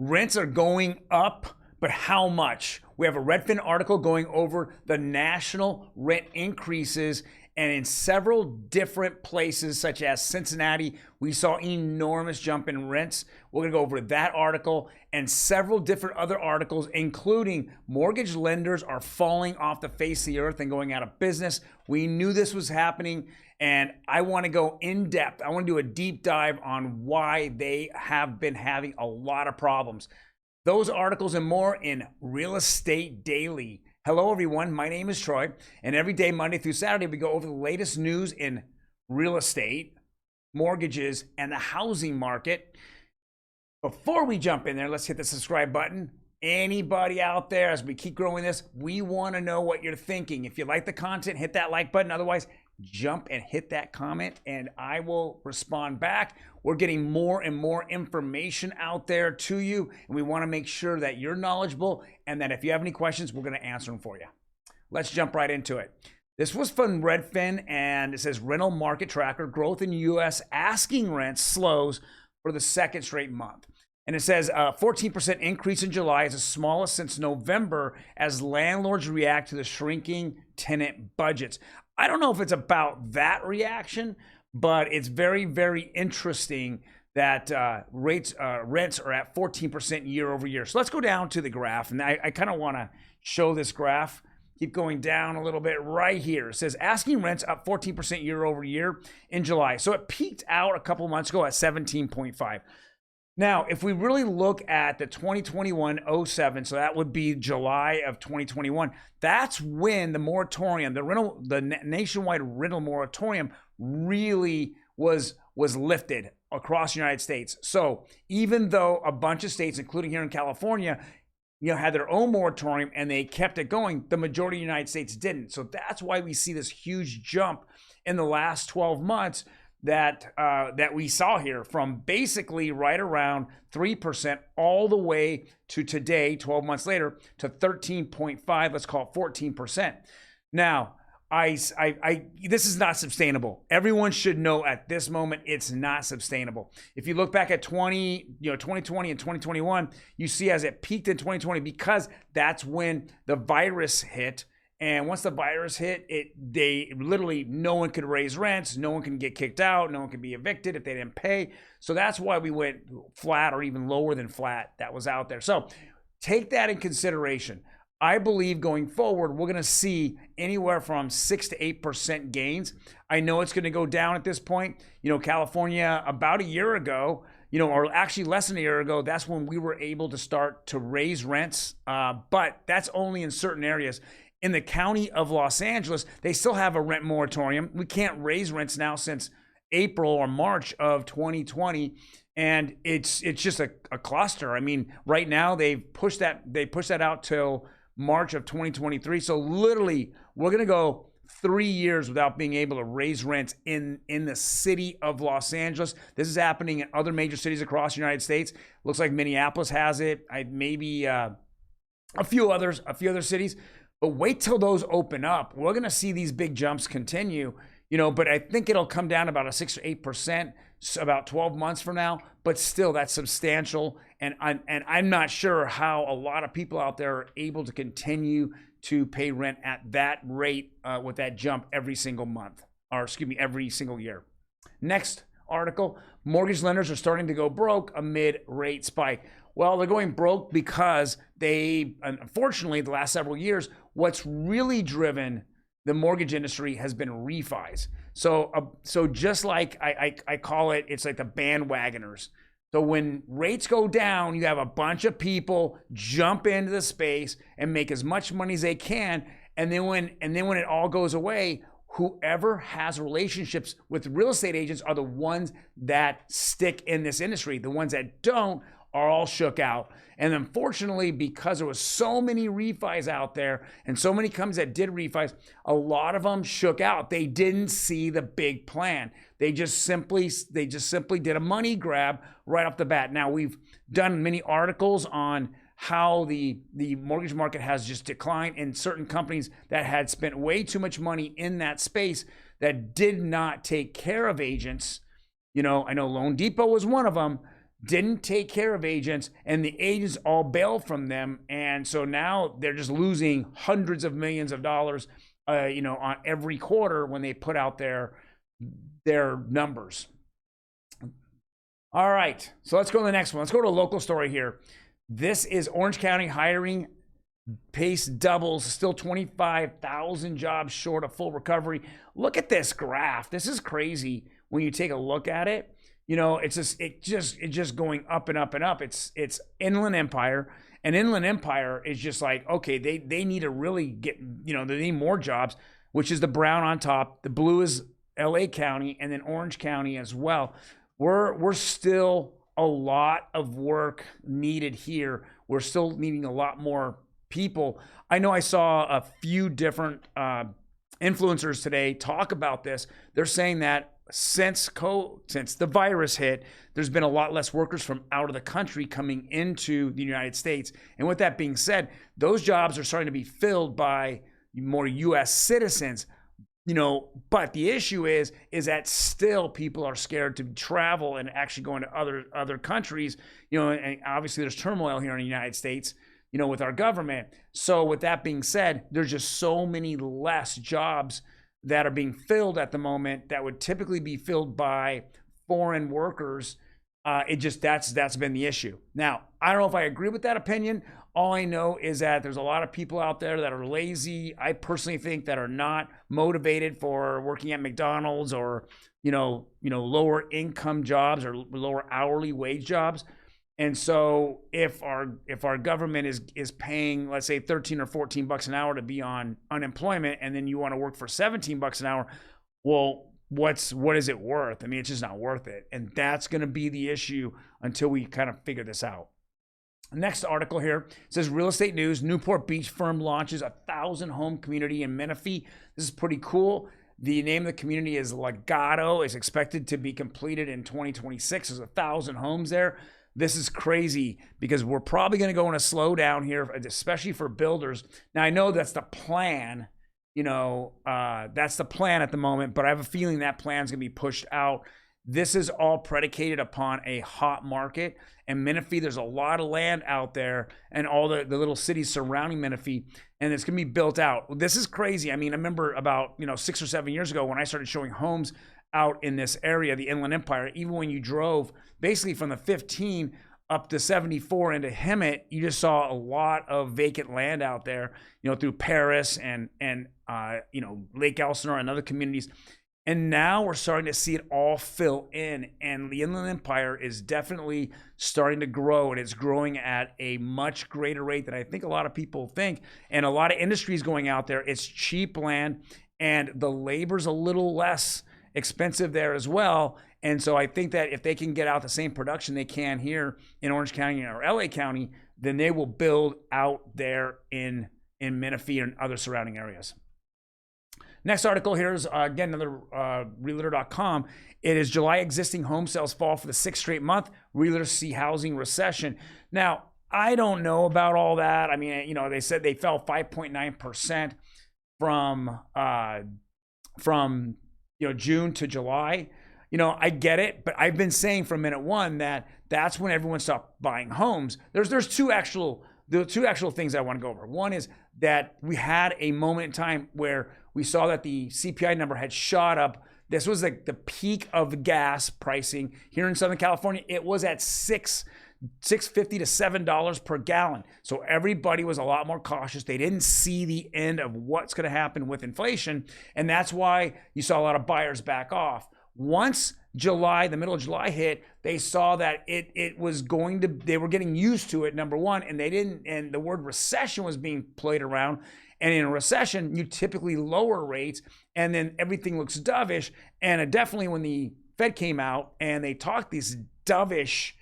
Rents are going up, but how much? We have a Redfin article going over the national rent increases, and in several different places, such as Cincinnati, we saw an enormous jump in rents. We're gonna go over that article and several different other articles, including mortgage lenders are falling off the face of the earth and going out of business. We knew this was happening, and I wanna go in depth. I wanna do a deep dive on why they have been having a lot of problems. Those articles and more in Real Estate Daily. Hello everyone, my name is Troy, and every day, Monday through Saturday, we go over the latest news in real estate, mortgages, and the housing market. Before we jump in there, let's hit the subscribe button. Anybody out there, as we keep growing this, we want to know what you're thinking. If you like the content, hit that like button. Otherwise, jump and hit that comment and I will respond back. We're getting more and more information out there to you, and we want to make sure that you're knowledgeable and that if you have any questions, we're going to answer them for you. Let's jump right into it. This was from Redfin, and it says rental market tracker, growth in U.S. asking rents slows for the second straight month. And it says 14% increase in July is the smallest since November as landlords react to the shrinking tenant budgets. I don't know if it's about that reaction, but it's very, very interesting that rents are at 14% year over year. So let's go down to the graph, and I kind of want to show this graph. Keep going down a little bit right here. It says asking rents up 14% year over year in July. So it peaked out a couple months ago at 17.5. Now, if we really look at the 2021-07, so that would be July of 2021, that's when the moratorium, the nationwide rental moratorium really was lifted across the United States. So even though a bunch of states, including here in California, had their own moratorium and they kept it going, the majority of the United States didn't. So that's why we see this huge jump in the last 12 months that we saw here, from basically right around 3% all the way to today, 12 months later, to 13.5, let's call it 14%. Now, this is not sustainable. Everyone should know at this moment it's not sustainable. If you look back at 2020 and 2021, you see as it peaked in 2020 because that's when the virus hit. And once the virus hit, they literally, no one could raise rents, no one can get kicked out, no one can be evicted if they didn't pay. So that's why we went flat or even lower than flat. That was out there. So take that in consideration. I believe going forward, we're going to see anywhere from 6 to 8% gains. I know it's going to go down at this point. California about a year ago, or actually less than a year ago, that's when we were able to start to raise rents. But that's only in certain areas. In the county of Los Angeles, they still have a rent moratorium. We can't raise rents now since April or March of 2020. And it's just a cluster. I mean, right now they pushed that out till March of 2023. So literally, we're gonna go 3 years without being able to raise rents in the city of Los Angeles. This is happening in other major cities across the United States. Looks like Minneapolis has it. Maybe a few other cities. But wait till those open up. We're gonna see these big jumps continue. But I think it'll come down about a 6 or 8% about 12 months from now. But still, that's substantial. And I'm not sure how a lot of people out there are able to continue to pay rent at that rate with that jump every single month, or excuse me, every single year. Next article, mortgage lenders are starting to go broke amid rate spike. Well, they're going broke because unfortunately, the last several years, what's really driven the mortgage industry has been refis. So just like I call it, it's like the bandwagoners. So when rates go down, you have a bunch of people jump into the space and make as much money as they can. And then when it all goes away, whoever has relationships with real estate agents are the ones that stick in this industry. The ones that don't are all shook out. And unfortunately, because there was so many refis out there and so many companies that did refis, a lot of them shook out. They didn't see the big plan. They just simply did a money grab right off the bat. Now, we've done many articles on how the mortgage market has just declined, and certain companies that had spent way too much money in that space that did not take care of agents. I know Loan Depot was one of them. didn't take care of agents, and the agents all bailed from them. And so now they're just losing hundreds of millions of dollars, on every quarter when they put out their numbers. All right, so let's go to the next one. Let's go to a local story here. This is Orange County hiring pace doubles, still 25,000 jobs short of full recovery. Look at this graph. This is crazy when you take a look at it. It's just going up and up and up. It's Inland Empire, and Inland Empire is just like, okay, they need to really get, they need more jobs, which is the brown on top. The blue is LA County, and then Orange County as well. We're still a lot of work needed here. We're still needing a lot more people. I know I saw a few different influencers today talk about this. They're saying that since the virus hit, there's been a lot less workers from out of the country coming into the United States. And with that being said, those jobs are starting to be filled by more U.S. citizens. But the issue is that still people are scared to travel and actually go into other countries, and obviously there's turmoil here in the United States, with our government. So with that being said, there's just so many less jobs that are being filled at the moment that would typically be filled by foreign workers. That's been the issue. Now, I don't know if I agree with that opinion. All I know is that there's a lot of people out there that are lazy. I personally think that are not motivated for working at McDonald's or, lower income jobs or lower hourly wage jobs. And so if our government is paying, let's say, 13 or 14 bucks an hour to be on unemployment, and then you want to work for 17 bucks an hour, well, what is it worth? I mean, it's just not worth it. And that's going to be the issue until we kind of figure this out. Next article here says real estate news. Newport Beach firm launches 1,000-home community in Menifee. This is pretty cool. The name of the community is Legato. It's expected to be completed in 2026. There's 1,000 homes there. This is crazy because we're probably going to go in a slowdown here, especially for builders. Now, I know that's the plan. That's the plan at the moment, but I have a feeling that plan's going to be pushed out. This is all predicated upon a hot market. And Menifee, there's a lot of land out there and all the little cities surrounding Menifee, and it's going to be built out. This is crazy. I mean, I remember about 6 or 7 years ago when I started showing homes out in this area, the Inland Empire. Even when you drove basically from the 15 up to 74 into Hemet, you just saw a lot of vacant land out there, through Paris and Lake Elsinore and other communities. And now we're starting to see it all fill in, and the Inland Empire is definitely starting to grow, and it's growing at a much greater rate than I think a lot of people think. And a lot of industries going out there. It's cheap land, and the labor's a little less expensive there as well. And so I think that if they can get out the same production they can here in Orange County or LA County, then they will build out there in Menifee and other surrounding areas. Next article here is, again, another Realtor.com. It is July existing home sales fall for the 6th straight month. Realtors see housing recession. Now, I don't know about all that. I mean, they said they fell 5.9% from June to July. I get it, but I've been saying from minute one that that's when everyone stopped buying homes. There's two actual things I want to go over. One is that we had a moment in time where we saw that the CPI number had shot up. This was like the peak of gas pricing here in Southern California. It was at $6.50 to $7 per gallon. So everybody was a lot more cautious. They didn't see the end of what's going to happen with inflation. And that's why you saw a lot of buyers back off. Once the middle of July hit, they saw that they were getting used to it, number one, and the word recession was being played around. And in a recession, you typically lower rates, and then everything looks dovish. And definitely when the Fed came out and they talked this dovish,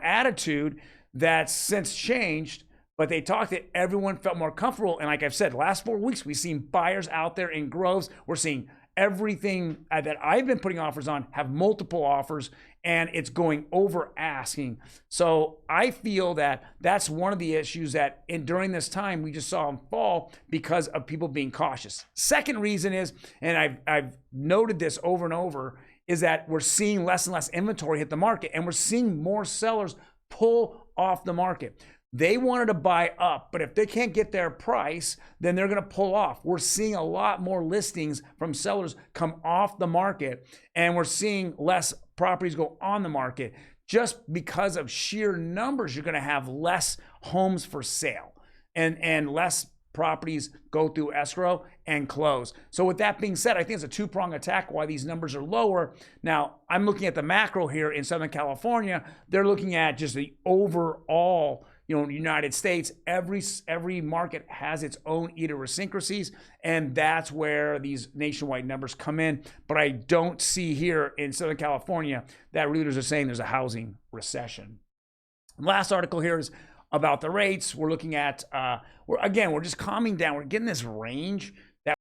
attitude that's since changed, but they talked it, everyone felt more comfortable. And like I've said, last 4 weeks, we've seen buyers out there in groves. We're seeing everything that I've been putting offers on have multiple offers, and it's going over asking. So I feel that that's one of the issues that during this time we just saw them fall because of people being cautious. Second reason is, and I've noted this over and over, is that we're seeing less and less inventory hit the market, and we're seeing more sellers pull off the market. They wanted to buy up, but if they can't get their price, then they're going to pull off. We're seeing a lot more listings from sellers come off the market, and we're seeing less properties go on the market. Just because of sheer numbers, you're going to have less homes for sale and less properties go through escrow and close. So with that being said, I think it's a two-pronged attack why these numbers are lower. Now, I'm looking at the macro here in Southern California. They're looking at just the overall, United States. Every market has its own idiosyncrasies, and that's where these nationwide numbers come in. But I don't see here in Southern California that realtors are saying there's a housing recession. Last article here is about the rates. We're looking at, we're just calming down. We're getting this range.